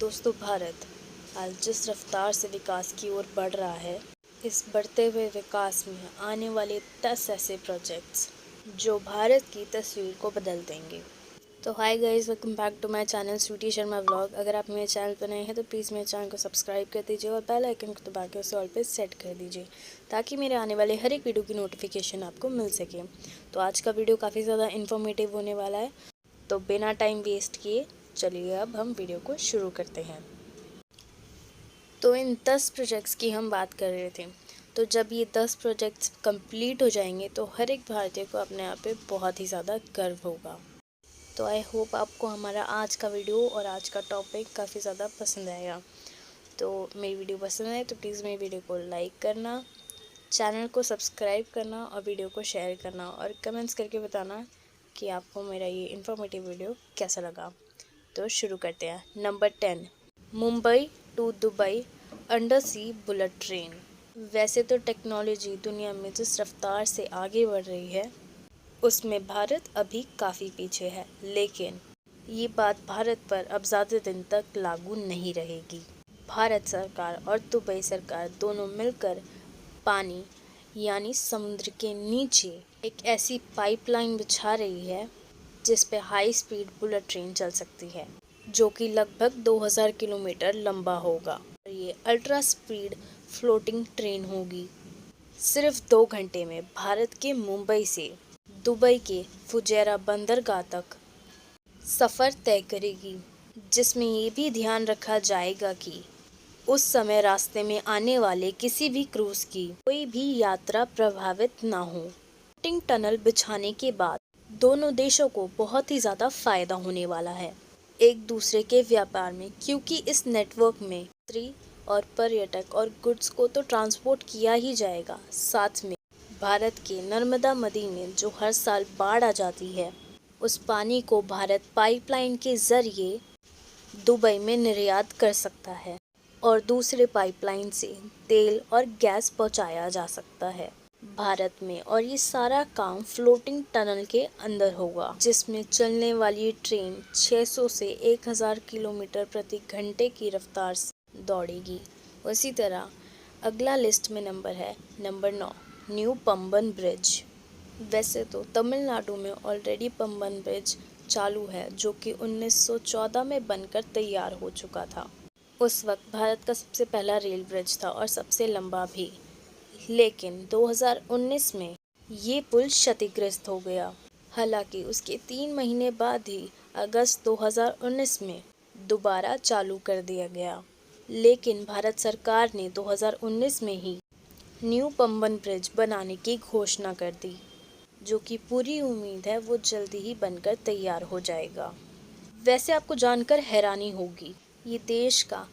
दोस्तों, भारत आज जिस रफ्तार से विकास की ओर बढ़ रहा है, इस बढ़ते हुए विकास में आने वाले 10 ऐसे प्रोजेक्ट्स जो भारत की तस्वीर को बदल देंगे। तो hi guys, welcome back to my channel Sweety Sharma vlog. अगर आप मेरे चैनल पर नए हैं तो प्लीज़ मेरे चैनल को सब्सक्राइब कर दीजिए और बेल आइकन को दबा के उसे ऑल पे सेट कर दीजिए ताकि मेरे आने वाले हर एक वीडियो की नोटिफिकेशन आपको मिल सके। तो आज का वीडियो काफ़ी ज़्यादा इन्फॉर्मेटिव होने वाला है, तो बिना टाइम वेस्ट किए चलिए अब हम वीडियो को शुरू करते हैं। तो इन 10 प्रोजेक्ट्स की हम बात कर रहे थे, तो जब ये 10 प्रोजेक्ट्स कंप्लीट हो जाएंगे तो हर एक भारतीय को अपने आप पे बहुत ही ज़्यादा गर्व होगा। तो आई होप आपको हमारा आज का वीडियो और आज का टॉपिक काफ़ी ज़्यादा पसंद आएगा। तो मेरी वीडियो पसंद आए तो प्लीज़ मेरी वीडियो को लाइक करना, चैनल को सब्सक्राइब करना और वीडियो को शेयर करना और कमेंट्स करके बताना कि आपको मेरा ये इन्फॉर्मेटिव वीडियो कैसा लगा। तो शुरू करते हैं। Number 10, Mumbai to Dubai under sea bullet train. वैसे तो टेक्नोलॉजी दुनिया में जिस रफ्तार से आगे बढ़ रही है उसमें भारत अभी काफ़ी पीछे है, लेकिन ये बात भारत पर अब ज़्यादा दिन तक लागू नहीं रहेगी। भारत सरकार और दुबई सरकार दोनों मिलकर पानी यानी समुद्र के नीचे एक ऐसी पाइपलाइन बिछा रही है जिस पे हाई स्पीड बुलेट ट्रेन चल सकती है, जो कि लगभग 2000 किलोमीटर लंबा होगा। ये अल्ट्रा स्पीड फ्लोटिंग ट्रेन होगी। सिर्फ 2 घंटे में भारत के मुंबई से दुबई के फुजैरा बंदरगाह तक सफ़र तय करेगी, जिसमें ये भी ध्यान रखा जाएगा कि उस समय रास्ते में आने वाले किसी भी क्रूज की कोई भी यात्रा प्रभावित ना हो। फ्लोटिंग टनल बिछाने के बाद दोनों देशों को बहुत ही ज़्यादा फायदा होने वाला है एक दूसरे के व्यापार में, क्योंकि इस नेटवर्क में यात्री और पर्यटक और गुड्स को तो ट्रांसपोर्ट किया ही जाएगा। साथ में भारत के नर्मदा नदी में जो हर साल बाढ़ आ जाती है, उस पानी को भारत पाइपलाइन के जरिए दुबई में निर्यात कर सकता है और दूसरे पाइपलाइन से तेल और गैस पहुंचाया जा सकता है भारत में। और ये सारा काम फ्लोटिंग टनल के अंदर होगा, जिसमें चलने वाली ट्रेन 600 से 1000 किलोमीटर प्रति घंटे की रफ्तार से दौड़ेगी। उसी तरह अगला लिस्ट में नंबर है नंबर 9, न्यू पंबन ब्रिज। वैसे तो तमिलनाडु में ऑलरेडी पंबन ब्रिज चालू है, जो कि 1914 में बनकर तैयार हो चुका था। उस वक्त भारत का सबसे पहला रेल ब्रिज था और सबसे लंबा भी, लेकिन 2019 में ये पुल क्षतिग्रस्त हो गया। हालांकि उसके 3 महीने बाद ही अगस्त 2019 में दोबारा चालू कर दिया गया, लेकिन भारत सरकार ने 2019 में ही न्यू पंबन ब्रिज बनाने की घोषणा कर दी, जो कि पूरी उम्मीद है वो जल्दी ही बनकर तैयार हो जाएगा। वैसे आपको जानकर हैरानी होगी, ये देश का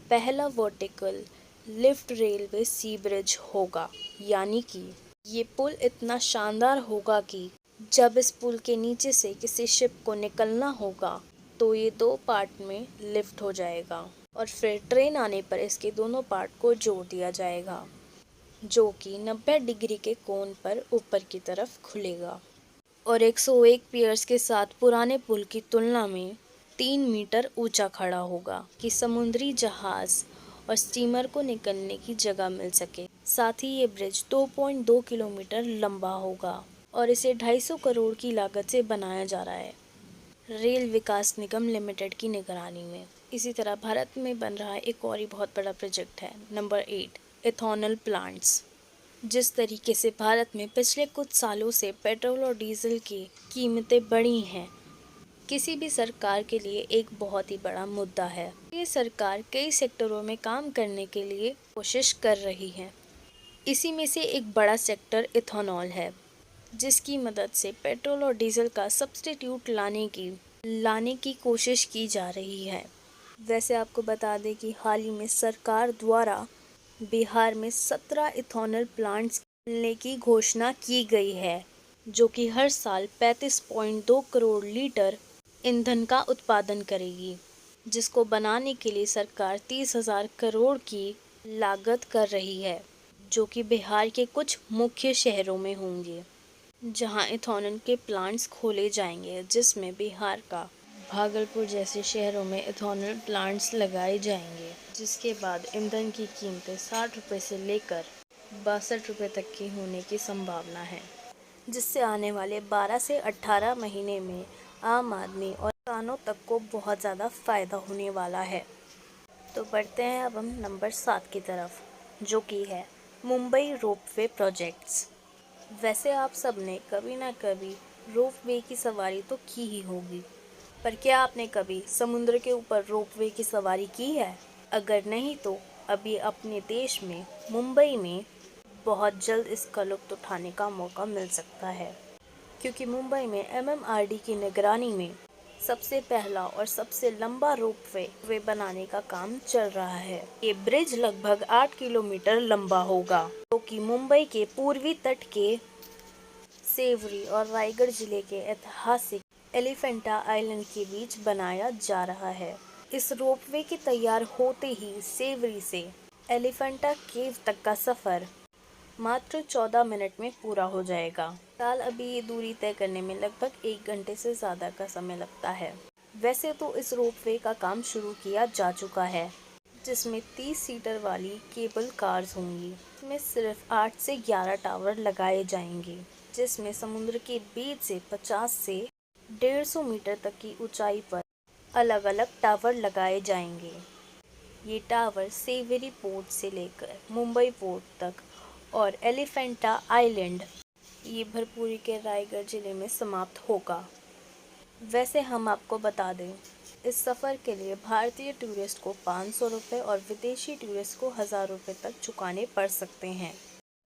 पहला वर्टिकल लिफ्ट रेलवे सी ब्रिज होगा, यानी कि ये पुल इतना शानदार होगा कि जब इस पुल के नीचे से किसी शिप को निकलना होगा तो ये 2 पार्ट में लिफ्ट हो जाएगा और फिर ट्रेन आने पर इसके दोनों पार्ट को जोड़ दिया जाएगा, जो कि 90 डिग्री के कोण पर ऊपर की तरफ खुलेगा और 101 पियर्स के साथ पुराने पुल की तुलना में 3 मीटर ऊंचा खड़ा होगा कि समुद्री जहाज और स्टीमर को निकलने की जगह मिल सके। साथ ही ये ब्रिज 2.2 किलोमीटर लंबा होगा और इसे 250 करोड़ की लागत से बनाया जा रहा है, रेल विकास निगम लिमिटेड की निगरानी में। इसी तरह भारत में बन रहा एक और ही बहुत बड़ा प्रोजेक्ट है नंबर 8, इथेनॉल प्लांट्स। जिस तरीके से भारत में पिछले कुछ सालों से पेट्रोल और डीजल की कीमतें बढ़ी हैं, किसी भी सरकार के लिए एक बहुत ही बड़ा मुद्दा है। ये सरकार कई सेक्टरों में काम करने के लिए कोशिश कर रही है। इसी में से एक बड़ा सेक्टर इथेनॉल है, जिसकी मदद से पेट्रोल और डीजल का सब्स्टिट्यूट लाने की कोशिश की जा रही है। वैसे आपको बता दें कि हाल ही में सरकार द्वारा बिहार में 17 इथेनॉल प्लांट्स खोलने की घोषणा की गई है, जो कि हर साल 35.2 करोड़ लीटर ईंधन का उत्पादन करेगी, जिसको बनाने के लिए सरकार 30,000 करोड़ की लागत कर रही है, जो कि बिहार के कुछ मुख्य शहरों में होंगे, जहां इथेनॉल के प्लांट्स खोले जाएंगे, जिसमें बिहार का भागलपुर जैसे शहरों में इथेनॉल प्लांट्स लगाए जाएंगे, जिसके बाद ईंधन की कीमतें 60 रुपये से लेकर 62 रुपये तक की होने की संभावना है, जिससे आने वाले 12 से 18 महीने में आम आदमी और किसानों तक को बहुत ज़्यादा फ़ायदा होने वाला है। तो बढ़ते हैं अब हम नंबर 7 की तरफ, जो कि है मुंबई रोपवे प्रोजेक्ट्स। वैसे आप सब ने कभी ना कभी रोपवे की सवारी तो की ही होगी, पर क्या आपने कभी समुद्र के ऊपर रोपवे की सवारी की है? अगर नहीं तो अभी अपने देश में मुंबई में बहुत जल्द इसका लुत्फ़ उठाने का मौका मिल सकता है, क्योंकि मुंबई में MMRD की निगरानी में सबसे पहला और सबसे लंबा रोपवे बनाने का काम चल रहा है। ये ब्रिज लगभग 8 किलोमीटर लंबा होगा, जो कि मुंबई के पूर्वी तट के सेवरी और रायगढ़ जिले के ऐतिहासिक एलिफेंटा आइलैंड के बीच बनाया जा रहा है। इस रोपवे के तैयार होते ही सेवरी से एलिफेंटा केव तक का सफर मात्र 14 मिनट में पूरा हो जाएगा। फिलहाल अभी ये दूरी तय करने में लगभग 1 घंटे से ज़्यादा का समय लगता है। वैसे तो इस रोपवे का काम शुरू किया जा चुका है, जिसमें 30 सीटर वाली केबल कार्स होंगी। इसमें सिर्फ 8 से 11 टावर लगाए जाएंगे, जिसमें समुद्र के बीच से 50 से 150 मीटर तक की ऊंचाई पर अलग अलग टावर लगाए जाएंगे। ये टावर सेवेरी पोर्ट से लेकर मुंबई पोर्ट तक और एलिफेंटा आइलैंड ये भरपूरी के रायगढ़ जिले में समाप्त होगा। वैसे हम आपको बता दें, इस सफ़र के लिए भारतीय टूरिस्ट को 500 रुपये और विदेशी टूरिस्ट को 1000 रुपये तक चुकाने पड़ सकते हैं,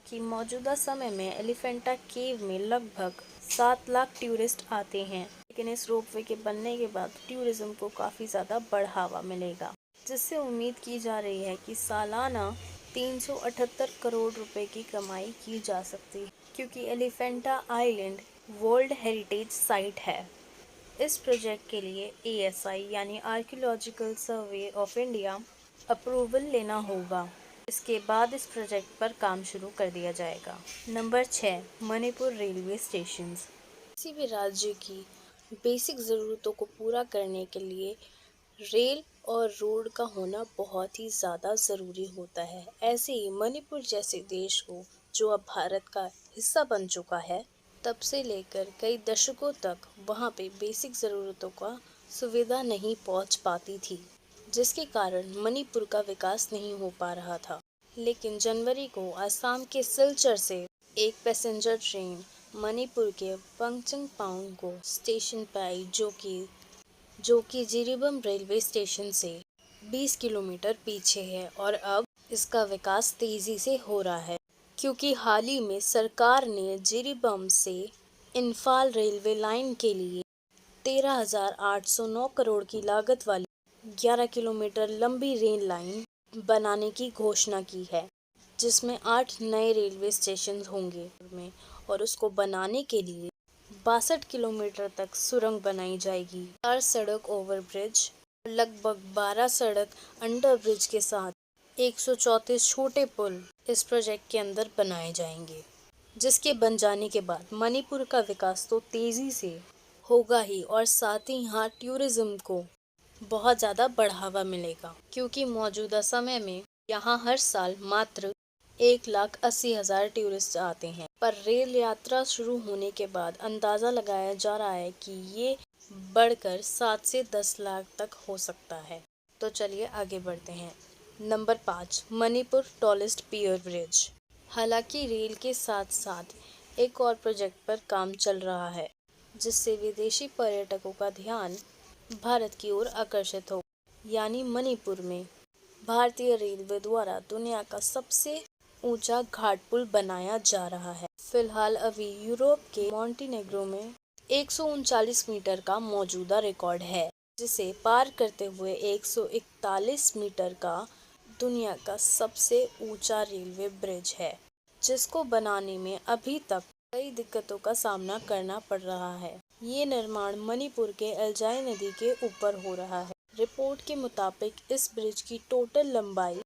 कि मौजूदा समय में एलिफेंटा केव में लगभग 7 लाख टूरिस्ट आते हैं। लेकिन इस रोपवे के बनने के बाद टूरिज्म को काफ़ी ज़्यादा बढ़ावा मिलेगा, जिससे उम्मीद की जा रही है कि सालाना 378 करोड़ रुपए की कमाई की जा सकती है, क्योंकि Elephanta island world heritage site है। इस प्रोजेक्ट के लिए ASI यानी archaeological survey of India approval लेना होगा। इसके बाद इस प्रोजेक्ट पर काम शुरू कर दिया जाएगा। Number 6, Manipur railway stations. किसी भी राज्य की बेसिक ज़रूरतों को पूरा करने के लिए रेल और रोड का होना बहुत ही ज़्यादा ज़रूरी होता है। ऐसे ही मणिपुर जैसे देश को, जो अब भारत का हिस्सा बन चुका है, तब से लेकर कई दशकों तक वहाँ पे बेसिक ज़रूरतों का सुविधा नहीं पहुँच पाती थी, जिसके कारण मणिपुर का विकास नहीं हो पा रहा था। लेकिन जनवरी को असम के सिलचर से एक पैसेंजर ट्रेन मणिपुर के पंगचंगपांग को स्टेशन पर आई, जो कि जिरीबम रेलवे स्टेशन से 20 किलोमीटर पीछे है, और अब इसका विकास तेज़ी से हो रहा है, क्योंकि हाल ही में सरकार ने जिरीबम से इम्फाल रेलवे लाइन के लिए 13,809 करोड़ की लागत वाली 11 किलोमीटर लंबी रेल लाइन बनाने की घोषणा की है, जिसमें 8 नए रेलवे स्टेशन होंगे में, और उसको बनाने के लिए 62 किलोमीटर तक सुरंग बनाई जाएगी। 4 सड़क ओवरब्रिज, लगभग 12 सड़क अंडरब्रिज के साथ 134 छोटे पुल इस प्रोजेक्ट के अंदर बनाए जाएंगे, जिसके बन जाने के बाद मणिपुर का विकास तो तेज़ी से होगा ही, और साथ ही यहाँ टूरिज्म को बहुत ज़्यादा बढ़ावा मिलेगा, क्योंकि मौजूदा समय में यहाँ हर साल मात्र 1,80,000 टूरिस्ट आते हैं, पर रेल यात्रा शुरू होने के बाद अंदाज़ा लगाया जा रहा है कि ये बढ़कर 7 से 10 लाख तक हो सकता है। तो चलिए आगे बढ़ते हैं। Number 5, Manipur tallest pier bridge. हालांकि रेल के साथ साथ एक और प्रोजेक्ट पर काम चल रहा है, जिससे विदेशी पर्यटकों का ध्यान भारत की ओर आकर्षित हो, यानी मणिपुर में भारतीय रेलवे द्वारा दुनिया का सबसे ऊंचा घाट पुल बनाया जा रहा है। फिलहाल अभी यूरोप के मॉन्टीनेग्रो में 139 मीटर का मौजूदा रिकॉर्ड है, जिसे पार करते हुए 141 मीटर का दुनिया का सबसे ऊंचा रेलवे ब्रिज है, जिसको बनाने में अभी तक कई दिक्कतों का सामना करना पड़ रहा है। ये निर्माण मणिपुर के अल्जाई नदी के ऊपर हो रहा है। रिपोर्ट के मुताबिक इस ब्रिज की टोटल लंबाई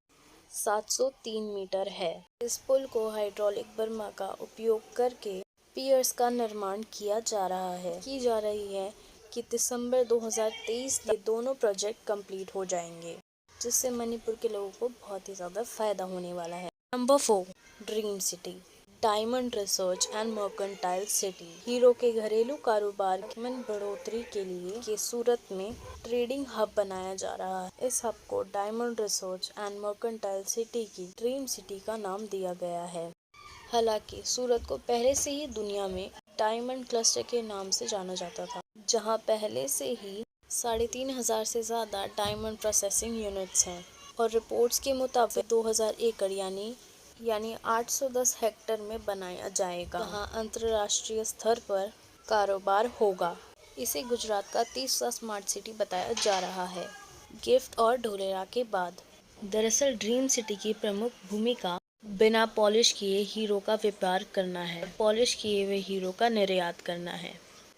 703 मीटर है। इस पुल को हाइड्रोलिक बर्मा का उपयोग करके पियर्स का निर्माण किया जा रहा है। की जा रही है कि दिसंबर 2023 तक ये दोनों प्रोजेक्ट कंप्लीट हो जाएंगे, जिससे मणिपुर के लोगों को बहुत ही ज़्यादा फायदा होने वाला है। Number 4, dream city, diamond research and mercantile city. Hero के घरेलू कारोबार में बढ़ोतरी के लिए सूरत में ट्रेडिंग हब बनाया जा रहा है। इस हब को diamond research and mercantile city की ड्रीम सिटी का नाम दिया गया है। हालांकि सूरत को पहले से ही दुनिया में डायमंड क्लस्टर के नाम से जाना जाता था, जहां पहले से ही 3,500 से ज़्यादा डायमंड प्रोसेसिंग यूनिट्स हैं और रिपोर्ट्स के मुताबिक 2000 एकड़ यानी 810 हेक्टेयर में बनाया जाएगा, जहां अंतर्राष्ट्रीय स्तर पर कारोबार होगा। इसे गुजरात का तीसरा स्मार्ट सिटी बताया जा रहा है, गिफ्ट और ढोलेरा के बाद। दरअसल ड्रीम सिटी की प्रमुख भूमिका बिना पॉलिश किए हीरो का व्यापार करना है, पॉलिश किए हुए हीरो का निर्यात करना है।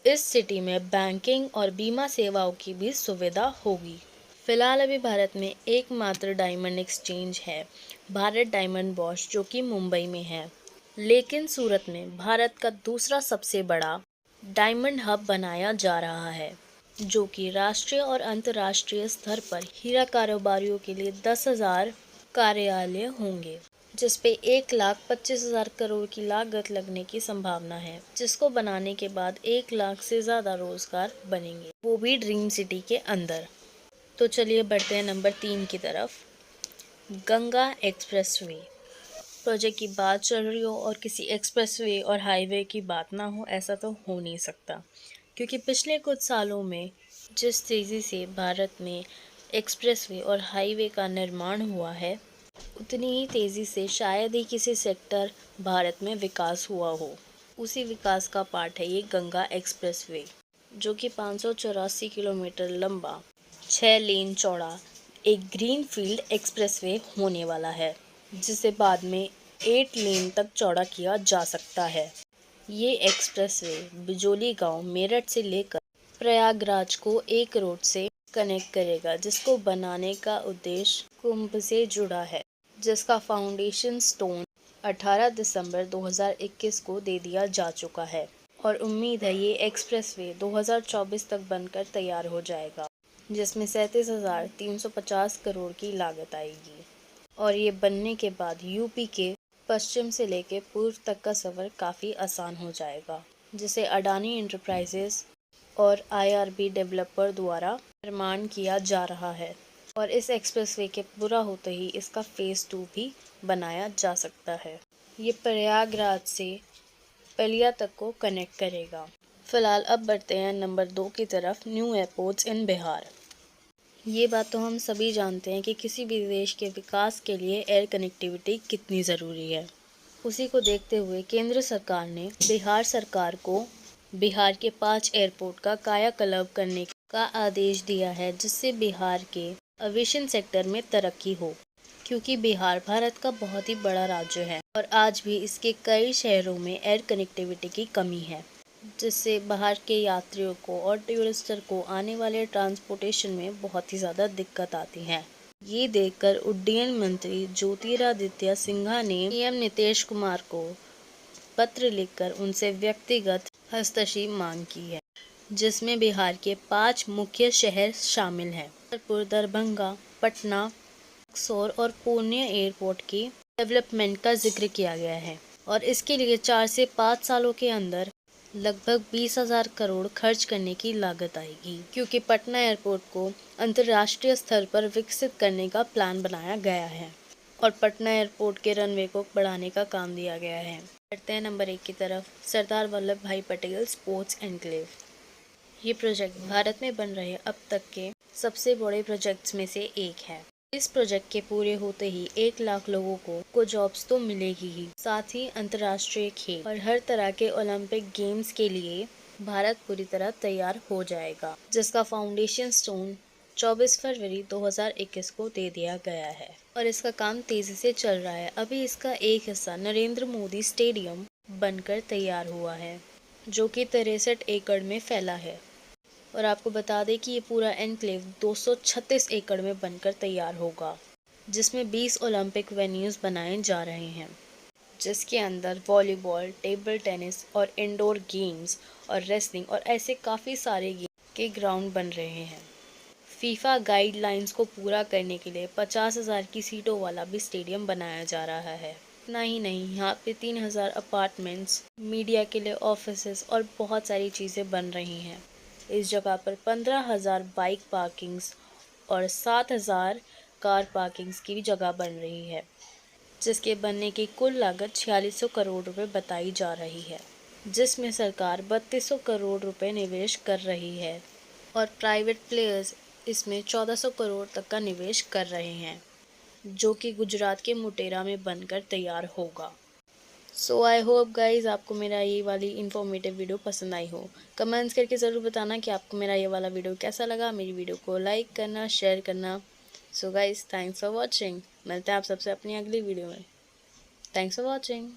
इस सिटी में बैंकिंग और बीमा सेवाओं की भी सुविधा होगी। फिलहाल अभी भारत में एकमात्र डायमंड एक्सचेंज है, भारत डायमंड बॉश, जो कि मुंबई में है। लेकिन सूरत में भारत का दूसरा सबसे बड़ा डायमंड हब बनाया जा रहा है, जो कि राष्ट्रीय और अंतर्राष्ट्रीय स्तर पर हीरा कारोबारियों के लिए 10,000 कार्यालय होंगे, जिसपे 1,25,000 करोड़ की लागत लगने की संभावना है, जिसको बनाने के बाद 1 लाख से ज़्यादा रोजगार बनेंगे, वो भी ड्रीम सिटी के अंदर। तो चलिए बढ़ते हैं नंबर 3 की तरफ। गंगा एक्सप्रेसवे प्रोजेक्ट की बात चल रही हो और किसी एक्सप्रेसवे और हाईवे की बात ना हो, ऐसा तो हो नहीं सकता, क्योंकि पिछले कुछ सालों में जिस तेज़ी से भारत में एक्सप्रेसवे और हाईवे का निर्माण हुआ है, उतनी ही तेज़ी से शायद ही किसी सेक्टर भारत में विकास हुआ हो। उसी विकास का पार्ट है ये गंगा एक्सप्रेसवे, जो कि 584 किलोमीटर लंबा, 6 लेन चौड़ा एक ग्रीन फील्ड एक्सप्रेसवे होने वाला है, जिसे बाद में 8 लेन तक चौड़ा किया जा सकता है। ये एक्सप्रेसवे बिजोली गांव मेरठ से लेकर प्रयागराज को एक रोड से कनेक्ट करेगा, जिसको बनाने का उद्देश्य कुंभ से जुड़ा है, जिसका फाउंडेशन स्टोन 18 दिसंबर 2021 को दे दिया जा चुका है और उम्मीद है ये एक्सप्रेसवे 2024 तक बनकर तैयार हो जाएगा, जिसमें 37,350 करोड़ की लागत आएगी। और ये बनने के बाद यूपी के पश्चिम से लेकर पूर्व तक का सफ़र काफ़ी आसान हो जाएगा, जिसे अडानी एंटरप्राइजेस और आईआरबी डेवलपर द्वारा निर्माण किया जा रहा है। और इस एक्सप्रेसवे के पूरा होते ही इसका फेज़ 2 भी बनाया जा सकता है। ये प्रयागराज से बलिया तक को कनेक्ट करेगा। फिलहाल अब बढ़ते हैं नंबर 2 की तरफ, न्यू एयरपोर्ट्स इन बिहार। ये बात तो हम सभी जानते हैं कि किसी भी देश के विकास के लिए एयर कनेक्टिविटी कितनी ज़रूरी है। उसी को देखते हुए केंद्र सरकार ने बिहार सरकार को बिहार के 5 एयरपोर्ट का कायाकल्प करने का आदेश दिया है, जिससे बिहार के एविएशन सेक्टर में तरक्की हो, क्योंकि बिहार भारत का बहुत ही बड़ा राज्य है और आज भी इसके कई शहरों में एयर कनेक्टिविटी की कमी है, जिससे बाहर के यात्रियों को और टूरिस्टर को आने वाले ट्रांसपोर्टेशन में बहुत ही ज़्यादा दिक्कत आती है। ये देखकर उड्डयन मंत्री ज्योतिरादित्य सिंधिया ने पीएम नीतीश कुमार को पत्र लिखकर उनसे व्यक्तिगत हस्तक्षेप मांग की है, जिसमें बिहार के 5 मुख्य शहर शामिल हैं। जबलपुर, दरभंगा, पटना, बक्सर और पुणे एयरपोर्ट की डेवलपमेंट का जिक्र किया गया है और इसके लिए 4 से 5 सालों के अंदर लगभग 20,000 करोड़ खर्च करने की लागत आएगी, क्योंकि पटना एयरपोर्ट को अंतर्राष्ट्रीय स्तर पर विकसित करने का प्लान बनाया गया है और पटना एयरपोर्ट के रनवे को बढ़ाने का काम दिया गया है। बढ़ते हैं नंबर 1 की तरफ, सरदार वल्लभ भाई पटेल स्पोर्ट्स एनक्लेव। ये प्रोजेक्ट भारत में बन रहे अब तक के सबसे बड़े प्रोजेक्ट्स में से एक है। इस प्रोजेक्ट के पूरे होते ही 1 लाख लोगों को जॉब्स तो मिलेगी ही, साथ ही अंतर्राष्ट्रीय खेल और हर तरह के ओलंपिक गेम्स के लिए भारत पूरी तरह तैयार हो जाएगा, जिसका फाउंडेशन स्टोन 24 फरवरी 2021 को दे दिया गया है और इसका काम तेजी से चल रहा है। अभी इसका एक हिस्सा नरेंद्र मोदी स्टेडियम बनकर तैयार हुआ है, जो कि 63 एकड़ में फैला है और आपको बता दें कि ये पूरा एनक्लेव 236 एकड़ में बनकर तैयार होगा, जिसमें 20 ओलंपिक वेन्यूज बनाए जा रहे हैं, जिसके अंदर वॉलीबॉल, टेबल टेनिस और इंडोर गेम्स और रेसलिंग और ऐसे काफ़ी सारे गेम के ग्राउंड बन रहे हैं। फीफा गाइडलाइंस को पूरा करने के लिए 50,000 की सीटों वाला भी स्टेडियम बनाया जा रहा है। इतना ही नहीं, यहाँ पे 3,000 अपार्टमेंट्स, मीडिया के लिए ऑफिसेस और बहुत सारी चीज़ें बन रही हैं। इस जगह पर 15,000 बाइक पार्किंग्स और 7,000 कार पार्किंग्स की भी जगह बन रही है, जिसके बनने की कुल लागत 4600 करोड़ रुपए बताई जा रही है, जिसमें सरकार 3200 करोड़ रुपए निवेश कर रही है और प्राइवेट प्लेयर्स इसमें 1400 करोड़ तक का निवेश कर रहे हैं, जो कि गुजरात के मोटेरा में बनकर तैयार होगा। सो आई होप गाइज आपको मेरा ये वाली इन्फॉर्मेटिव वीडियो पसंद आई हो। कमेंट्स करके ज़रूर बताना कि आपको मेरा ये वाला वीडियो कैसा लगा। मेरी वीडियो को लाइक करना, शेयर करना। So guys, thanks for watching. मिलते हैं आप सबसे अपनी अगली वीडियो में। Thanks for watching.